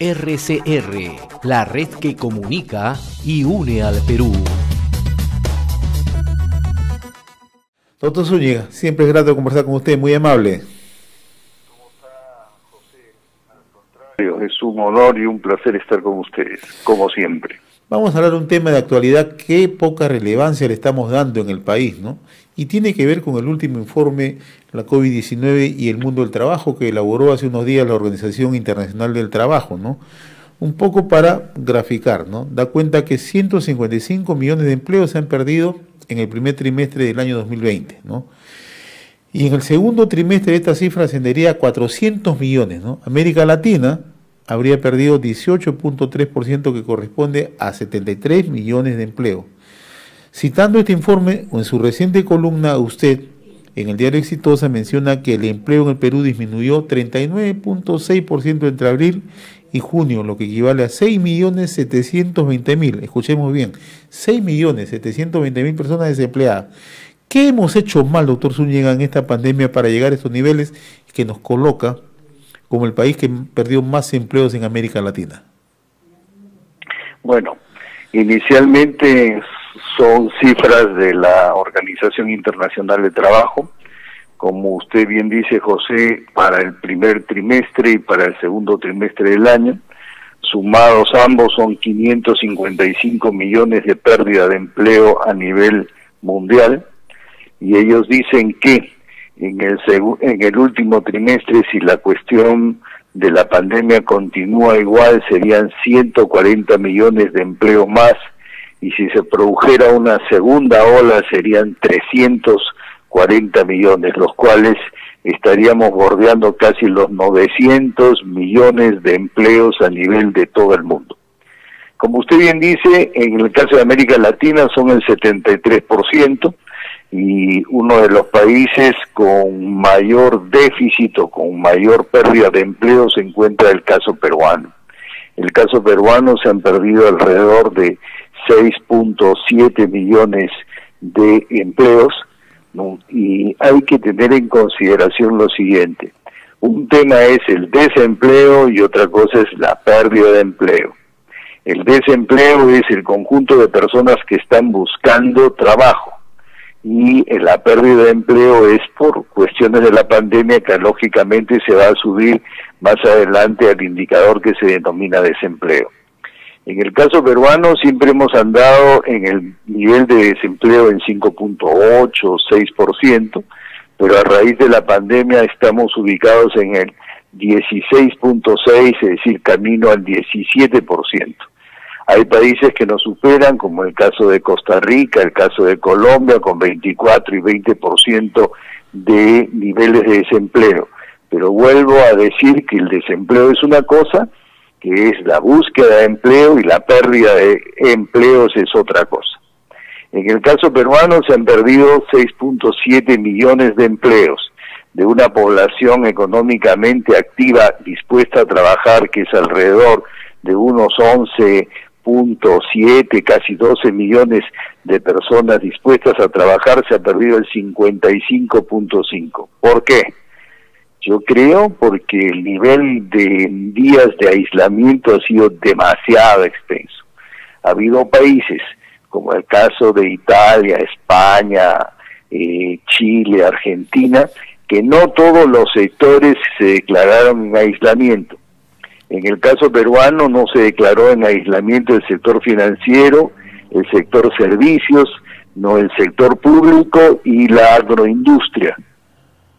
RCR, la red que comunica y une al Perú. Doctor Zúñiga, siempre es grato conversar con usted, muy amable. ¿Cómo está, José? Al contrario, es un honor y un placer estar con ustedes, como siempre. Vamos a hablar de un tema de actualidad que poca relevancia le estamos dando en el país, ¿no? Y tiene que ver con el último informe, la COVID-19 y el mundo del trabajo, que elaboró hace unos días la Organización Internacional del Trabajo, ¿no? Un poco para graficar, ¿no? Da cuenta que 155 millones de empleos se han perdido en el primer trimestre del año 2020, ¿no? Y en el segundo trimestre esta cifra ascendería a 400 millones, ¿no? América Latina habría perdido 18.3%, que corresponde a 73 millones de empleos. Citando este informe, o en su reciente columna, usted, en el diario Exitosa, menciona que el empleo en el Perú disminuyó 39.6% entre abril y junio, lo que equivale a 6.720.000, escuchemos bien, 6.720.000 personas desempleadas. ¿Qué hemos hecho mal, doctor Zúñiga, en esta pandemia para llegar a estos niveles que nos coloca como el país que perdió más empleos en América Latina? Bueno, inicialmente son cifras de la Organización Internacional de Trabajo. Como usted bien dice, José, para el primer trimestre y para el segundo trimestre del año, sumados ambos son 555 millones de pérdida de empleo a nivel mundial, y ellos dicen que en el último trimestre, si la cuestión de la pandemia continúa igual, serían 140 millones de empleos más, y si se produjera una segunda ola serían 340 millones, los cuales estaríamos bordeando casi los 900 millones de empleos a nivel de todo el mundo. Como usted bien dice, en el caso de América Latina son el 73%, y uno de los países con mayor déficit o con mayor pérdida de empleo se encuentra el caso peruano. El caso peruano se han perdido alrededor de 6.7 millones de empleos, ¿no? Y hay que tener en consideración lo siguiente: un tema es el desempleo y otra cosa es la pérdida de empleo. El desempleo es el conjunto de personas que están buscando trabajo, y la pérdida de empleo es por cuestiones de la pandemia, que lógicamente se va a subir más adelante al indicador que se denomina desempleo. En el caso peruano siempre hemos andado en el nivel de desempleo en 5.8 o 6%, pero a raíz de la pandemia estamos ubicados en el 16.6, es decir, camino al 17%. Hay países que nos superan, como el caso de Costa Rica, el caso de Colombia, con 24 y 20% de niveles de desempleo. Pero vuelvo a decir que el desempleo es una cosa, que es la búsqueda de empleo, y la pérdida de empleos es otra cosa. En el caso peruano se han perdido 6.7 millones de empleos de una población económicamente activa dispuesta a trabajar, que es alrededor de unos 11.7, casi 12 millones de personas dispuestas a trabajar. Se ha perdido el 55.5. ¿Por qué? Yo creo porque el nivel de días de aislamiento ha sido demasiado extenso. Ha habido países, como el caso de Italia, España, Chile, Argentina, que no todos los sectores se declararon en aislamiento. En el caso peruano no se declaró en aislamiento el sector financiero, el sector servicios, no el sector público y la agroindustria,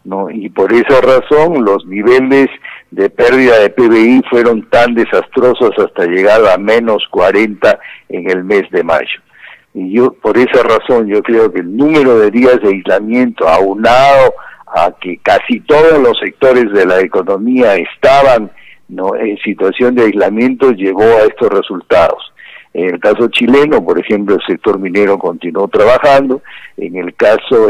¿no? Y por esa razón los niveles de pérdida de PBI fueron tan desastrosos hasta llegar a menos 40 en el mes de mayo. Y por esa razón yo creo que el número de días de aislamiento, aunado a que casi todos los sectores de la economía estaban, ¿no?, en situación de aislamiento, llegó a estos resultados. En el caso chileno, por ejemplo, el sector minero continuó trabajando. En el caso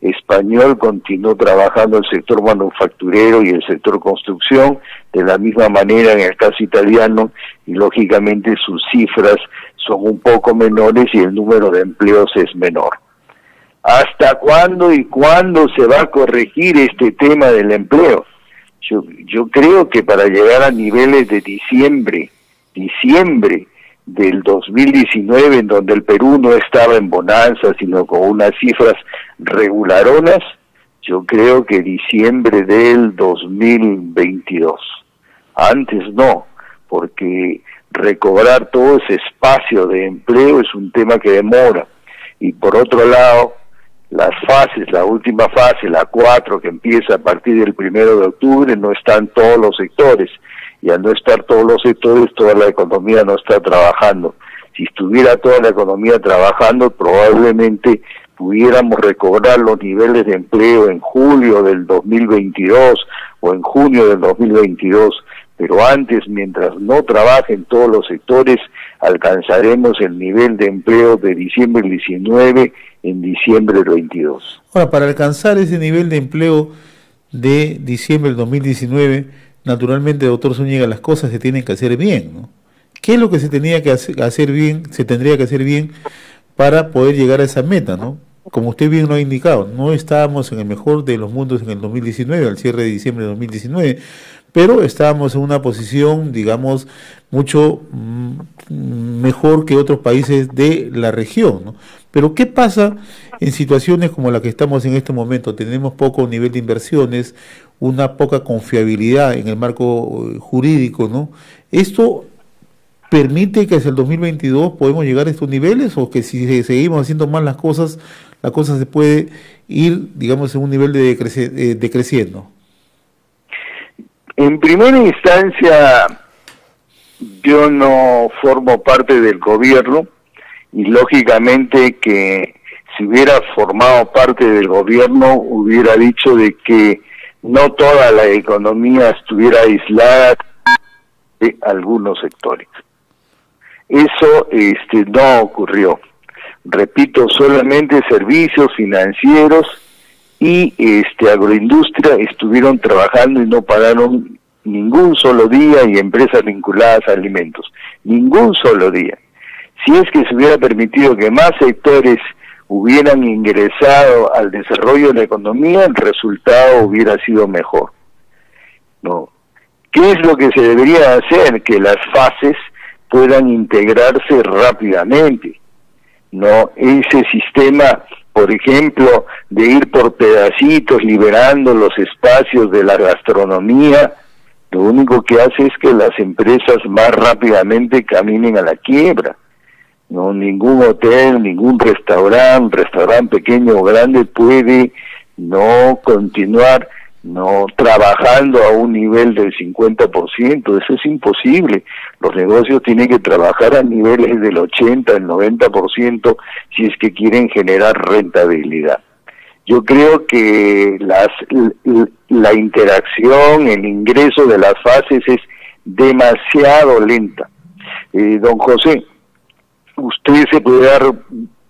español continuó trabajando el sector manufacturero y el sector construcción, de la misma manera en el caso italiano, y lógicamente sus cifras son un poco menores y el número de empleos es menor. ¿Hasta cuándo y cuándo se va a corregir este tema del empleo? Yo creo que para llegar a niveles de diciembre del 2019, en donde el Perú no estaba en bonanza, sino con unas cifras regularonas, yo creo que diciembre del 2022. Antes no, porque recobrar todo ese espacio de empleo es un tema que demora. Y por otro lado, las fases, la última fase, la 4, que empieza a partir del 1 de octubre, no están todos los sectores. Y al no estar todos los sectores, toda la economía no está trabajando. Si estuviera toda la economía trabajando, probablemente pudiéramos recobrar los niveles de empleo en julio del 2022 o en junio del 2022. Pero antes, mientras no trabajen todos los sectores, alcanzaremos el nivel de empleo de diciembre del 19 en diciembre del 22. Ahora, para alcanzar ese nivel de empleo de diciembre del 2019, naturalmente, doctor Zúñiga, las cosas se tienen que hacer bien, ¿no? ¿Qué es lo que se tenía que hacer bien, se tendría que hacer bien para poder llegar a esa meta, ¿no? Como usted bien lo ha indicado, no estábamos en el mejor de los mundos en el 2019, al cierre de diciembre de 2019, pero estábamos en una posición, digamos, mucho mejor que otros países de la región, ¿no? Pero ¿qué pasa en situaciones como la que estamos en este momento? Tenemos poco nivel de inversiones, una poca confiabilidad en el marco jurídico, ¿no? ¿Esto permite que hacia el 2022 podemos llegar a estos niveles, o que si seguimos haciendo mal las cosas, la cosa se puede ir, digamos, en un nivel de decreciendo? En primera instancia, yo no formo parte del gobierno, y lógicamente que si hubiera formado parte del gobierno hubiera dicho de que no toda la economía estuviera aislada de algunos sectores. Eso no ocurrió. Repito, solamente servicios financieros y agroindustria estuvieron trabajando y no pararon ningún solo día, y empresas vinculadas a alimentos, ningún solo día. Si es que se hubiera permitido que más sectores hubieran ingresado al desarrollo de la economía, el resultado hubiera sido mejor. ¿No? ¿Qué es lo que se debería hacer? Que las fases puedan integrarse rápidamente. ¿No? Ese sistema, por ejemplo, de ir por pedacitos liberando los espacios de la gastronomía, lo único que hace es que las empresas más rápidamente caminen a la quiebra. No, ningún hotel, ningún restaurante pequeño o grande puede no continuar trabajando a un nivel del 50%, eso es imposible. Los negocios tienen que trabajar a niveles del 80, el 90% si es que quieren generar rentabilidad. Yo creo que la interacción, el ingreso de las fases es demasiado lenta. Don José, usted se puede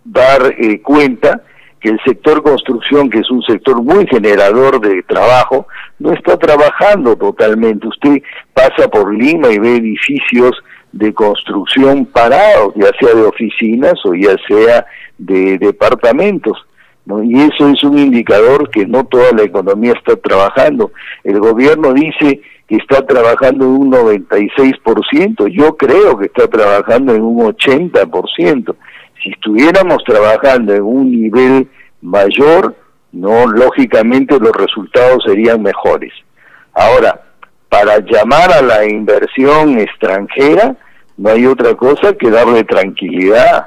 dar cuenta que el sector construcción, que es un sector muy generador de trabajo, no está trabajando totalmente. Usted pasa por Lima y ve edificios de construcción parados, ya sea de oficinas o ya sea de departamentos, ¿no? Y eso es un indicador que no toda la economía está trabajando. El gobierno dice que está trabajando en un 96%, yo creo que está trabajando en un 80%. Si estuviéramos trabajando en un nivel mayor, lógicamente los resultados serían mejores. Ahora, para llamar a la inversión extranjera, no hay otra cosa que darle tranquilidad.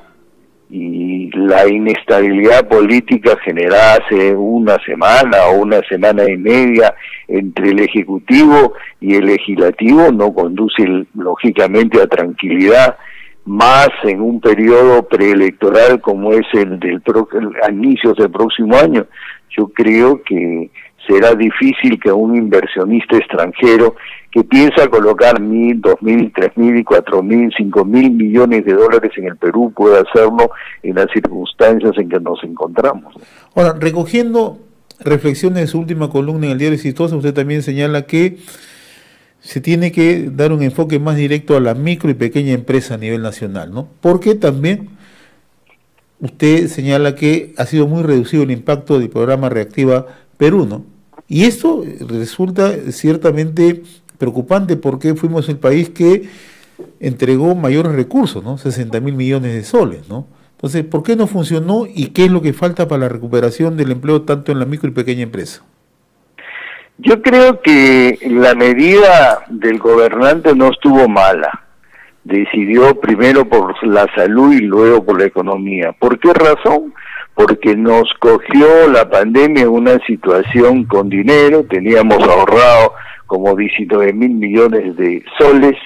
Y la inestabilidad política generada hace una semana o una semana y media entre el Ejecutivo y el Legislativo no conduce lógicamente a tranquilidad, más en un periodo preelectoral como es el a inicios del próximo año. Yo creo que será difícil que un inversionista extranjero que piensa colocar 1.000, 2.000, 3.000, 4.000, 5.000 millones de dólares en el Perú pueda hacerlo en las circunstancias en que nos encontramos. Ahora, recogiendo reflexiones de su última columna en el diario Exitosa, usted también señala que se tiene que dar un enfoque más directo a la micro y pequeña empresa a nivel nacional, ¿no? Porque también usted señala que ha sido muy reducido el impacto del programa Reactiva Perú, ¿no? Y esto resulta ciertamente preocupante porque fuimos el país que entregó mayores recursos, ¿no? 60.000 millones de soles, ¿no? Entonces, ¿por qué no funcionó y qué es lo que falta para la recuperación del empleo tanto en la micro y pequeña empresa? Yo creo que la medida del gobernante no estuvo mala. Decidió primero por la salud y luego por la economía. ¿Por qué razón? Porque nos cogió la pandemia en una situación con dinero, teníamos ahorrado como 19.000 millones de soles,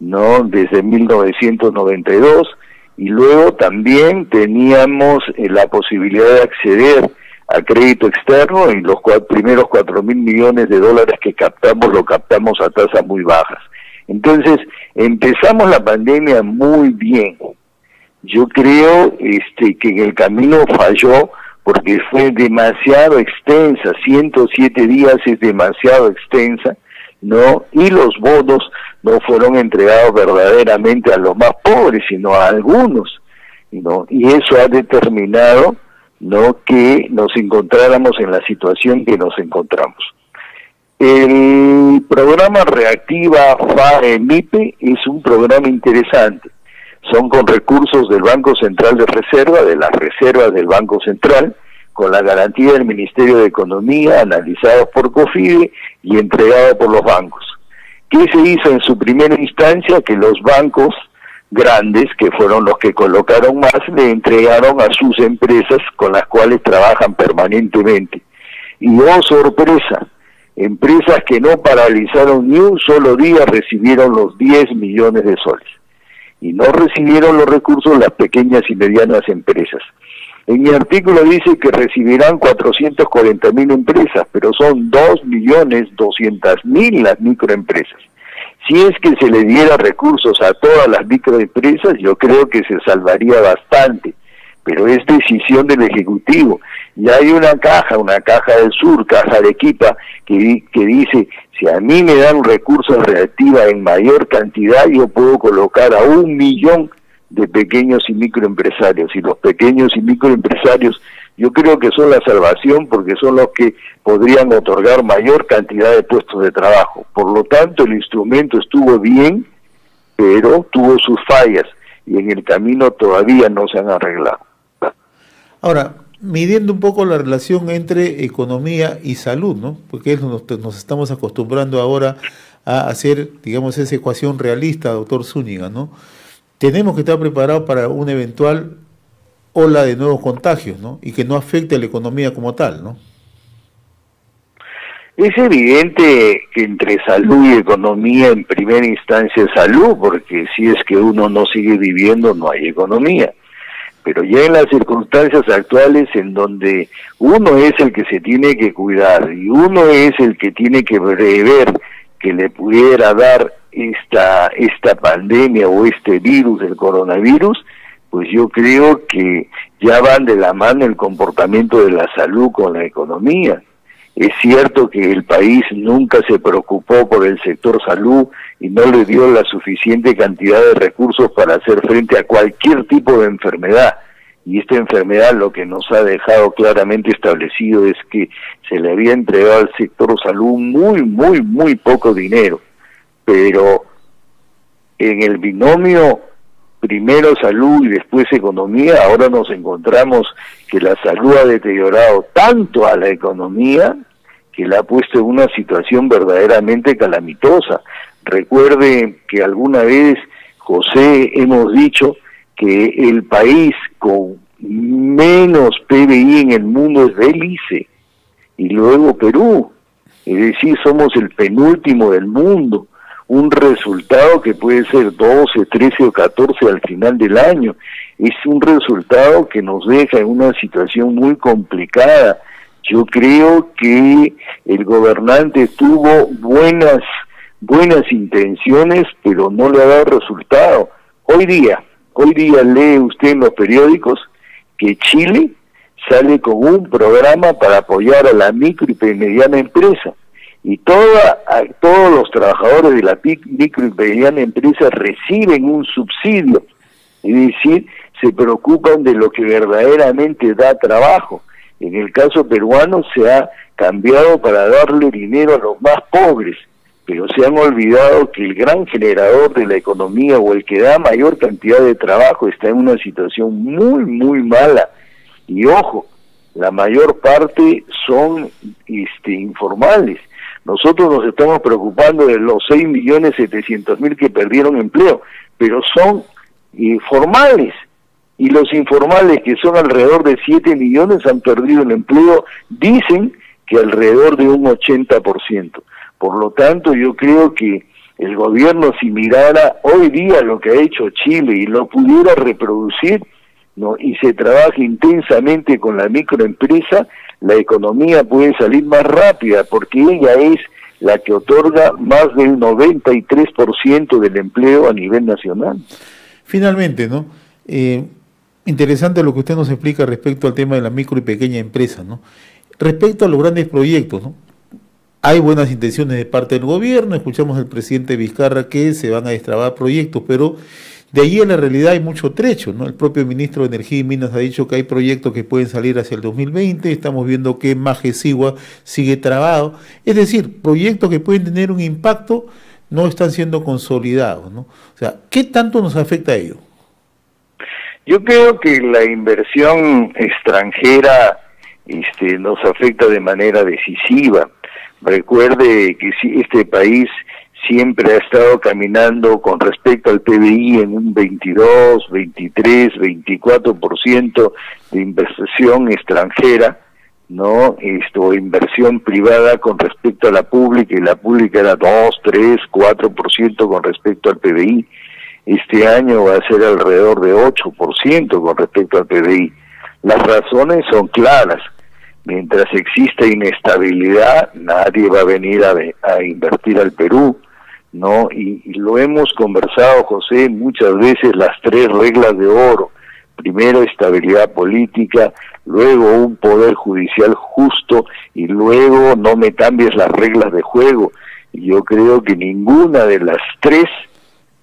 ¿no? Desde 1992, y luego también teníamos la posibilidad de acceder a crédito externo, y los primeros 4.000 millones de dólares que captamos, lo captamos a tasas muy bajas. Entonces, empezamos la pandemia muy bien. Yo creo que en el camino falló porque fue demasiado extensa, 107 días es demasiado extensa, ¿no? Y los bonos no fueron entregados verdaderamente a los más pobres, sino a algunos, ¿no? Y eso ha determinado, ¿no?, que nos encontráramos en la situación que nos encontramos. El programa Reactiva FAE-MIPE es un programa interesante. Son con recursos del Banco Central de Reserva, de las reservas del Banco Central, con la garantía del Ministerio de Economía, analizados por COFIDE y entregados por los bancos. ¿Qué se hizo en su primera instancia? Que los bancos grandes, que fueron los que colocaron más, le entregaron a sus empresas con las cuales trabajan permanentemente. Y oh sorpresa, empresas que no paralizaron ni un solo día recibieron los 10 millones de soles. Y no recibieron los recursos las pequeñas y medianas empresas. En mi artículo dice que recibirán 440.000 empresas, pero son 2.200.000 las microempresas. Si es que se le diera recursos a todas las microempresas, yo creo que se salvaría bastante, pero es decisión del Ejecutivo. Y hay una caja del Sur, Caja Arequipa, que dice, si a mí me dan recursos Reactiva en mayor cantidad, yo puedo colocar a 1 millón de pequeños y microempresarios. Y los pequeños y microempresarios yo creo que son la salvación porque son los que podrían otorgar mayor cantidad de puestos de trabajo. Por lo tanto, el instrumento estuvo bien, pero tuvo sus fallas y en el camino todavía no se han arreglado. Ahora, midiendo un poco la relación entre economía y salud, ¿no? Porque nos estamos acostumbrando ahora a hacer, digamos, esa ecuación realista, doctor Zúñiga, ¿no? Tenemos que estar preparados para una eventual ola de nuevos contagios, ¿no? Y que no afecte a la economía como tal, ¿no? Es evidente que entre salud y economía, en primera instancia salud, porque si es que uno no sigue viviendo, no hay economía. Pero ya en las circunstancias actuales en donde uno es el que se tiene que cuidar y uno es el que tiene que prever que le pudiera dar esta pandemia o este virus, el coronavirus, pues yo creo que ya van de la mano el comportamiento de la salud con la economía. Es cierto que el país nunca se preocupó por el sector salud y no le dio la suficiente cantidad de recursos para hacer frente a cualquier tipo de enfermedad. Y esta enfermedad lo que nos ha dejado claramente establecido es que se le había entregado al sector salud muy poco dinero. Pero en el binomio primero salud y después economía, ahora nos encontramos que la salud ha deteriorado tanto a la economía que la ha puesto en una situación verdaderamente calamitosa. Recuerde que alguna vez, José, hemos dicho que el país con menos PBI en el mundo es Belice y luego Perú, es decir, somos el penúltimo del mundo. Un resultado que puede ser 12, 13 o 14 al final del año. Es un resultado que nos deja en una situación muy complicada. Yo creo que el gobernante tuvo buenas intenciones, pero no le ha dado resultado. Hoy día lee usted en los periódicos que Chile sale con un programa para apoyar a la micro y mediana empresa. Y todos los trabajadores de la micro y mediana empresa reciben un subsidio, es decir, se preocupan de lo que verdaderamente da trabajo. En el caso peruano se ha cambiado para darle dinero a los más pobres, pero se han olvidado que el gran generador de la economía o el que da mayor cantidad de trabajo está en una situación muy, muy mala. Y ojo, la mayor parte son informales. Nosotros nos estamos preocupando de los 6.700.000 que perdieron empleo, pero son formales. Y los informales, que son alrededor de 7 millones, han perdido el empleo, dicen que alrededor de un 80%. Por lo tanto, yo creo que el gobierno, si mirara hoy día lo que ha hecho Chile y lo pudiera reproducir, ¿no?, y se trabaja intensamente con la microempresa, la economía puede salir más rápida, porque ella es la que otorga más del 93% del empleo a nivel nacional. Finalmente, ¿no? Interesante lo que usted nos explica respecto al tema de la micro y pequeña empresa, ¿no? Respecto a los grandes proyectos, ¿no? Hay buenas intenciones de parte del gobierno, escuchamos al presidente Vizcarra que se van a destrabar proyectos, pero de allí a la realidad hay mucho trecho, ¿no? El propio ministro de Energía y Minas ha dicho que hay proyectos que pueden salir hacia el 2020, estamos viendo que Maje-Sigua sigue trabado, es decir, proyectos que pueden tener un impacto no están siendo consolidados, ¿no? O sea, ¿qué tanto nos afecta a ello? Yo creo que la inversión extranjera nos afecta de manera decisiva. Recuerde que este país siempre ha estado caminando con respecto al PBI en un 22, 23, 24% de inversión extranjera, ¿no? Inversión privada con respecto a la pública, y la pública era 2, 3, 4% con respecto al PBI. Este año va a ser alrededor de 8% con respecto al PBI. Las razones son claras. Mientras exista inestabilidad, nadie va a venir a invertir al Perú, ¿no? Y lo hemos conversado, José, muchas veces, las 3 reglas de oro. Primero, estabilidad política, luego un poder judicial justo, y luego no me cambies las reglas de juego. Y yo creo que ninguna de las 3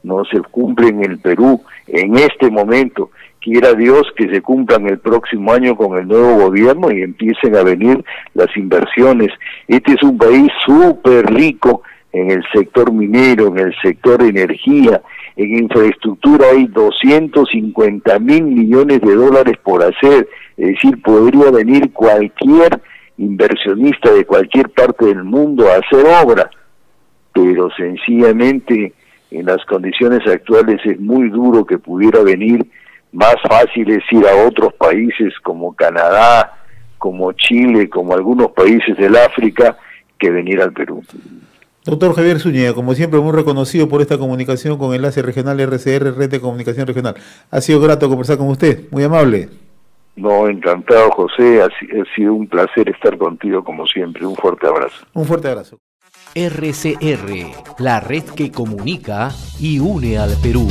no se cumple en el Perú en este momento. Quiera Dios que se cumplan el próximo año con el nuevo gobierno y empiecen a venir las inversiones. Este es un país súper rico en el sector minero, en el sector de energía, en infraestructura hay 250.000 millones de dólares por hacer, es decir, podría venir cualquier inversionista de cualquier parte del mundo a hacer obra, pero sencillamente en las condiciones actuales es muy duro que pudiera venir. Más fácil es ir a otros países como Canadá, como Chile, como algunos países del África, que venir al Perú. Doctor Javier Zúñiga, como siempre, muy reconocido por esta comunicación con Enlace Regional RCR, Red de Comunicación Regional. Ha sido grato conversar con usted, muy amable. No, encantado, José, ha sido un placer estar contigo como siempre. Un fuerte abrazo. Un fuerte abrazo. RCR, la red que comunica y une al Perú.